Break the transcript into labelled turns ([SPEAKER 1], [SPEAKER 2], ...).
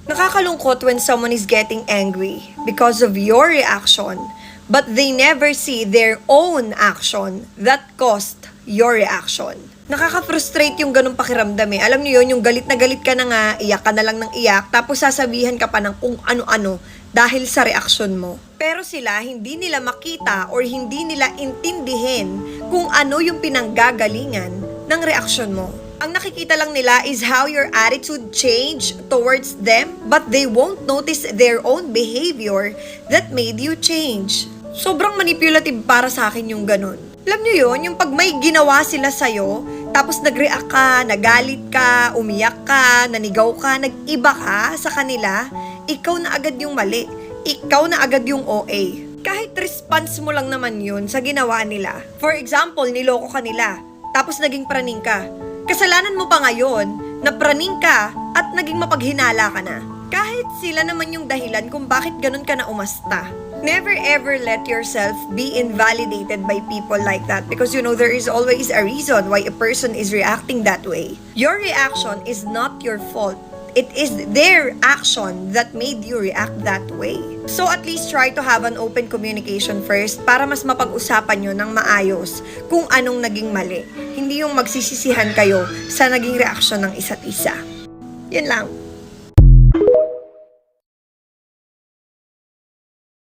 [SPEAKER 1] Nakakalungkot when someone is getting angry because of your reaction, but they never see their own action that caused your reaction. Nakaka-frustrate yung ganung pakiramdam eh. Alam niyo yun, yung galit na galit ka na nga, iyak ka na lang ng iyak, tapos sasabihan ka pa ng kung ano-ano dahil sa reaksyon mo. Pero sila, hindi nila makita or hindi nila intindihin kung ano yung pinanggagalingan ng reaksyon mo. Ang nakikita lang nila is how your attitude changed towards them, but they won't notice their own behavior that made you change. Sobrang manipulative para sa akin yung ganun. Alam nyo yun, yung pag may ginawa sila sa'yo, tapos nag-react ka, nagalit ka, umiyak ka, nanigaw ka, nag-iba ka sa kanila, ikaw na agad yung mali. Ikaw na agad yung OA. Kahit response mo lang naman yun sa ginawa nila. For example, niloko ka nila, tapos naging praning ka. Kasalanan mo pa ngayon na praning ka at naging mapaghinala ka na. Kahit sila naman yung dahilan kung bakit ganun ka na umasta. Never ever let yourself be invalidated by people like that because you know there is always a reason why a person is reacting that way. Your reaction is not your fault. It is their action that made you react that way. So at least try to have an open communication first para mas mapag-usapan nyo ng maayos kung anong naging mali. Hindi yung magsisisihan kayo sa naging reaksyon ng isa't isa. Yun lang.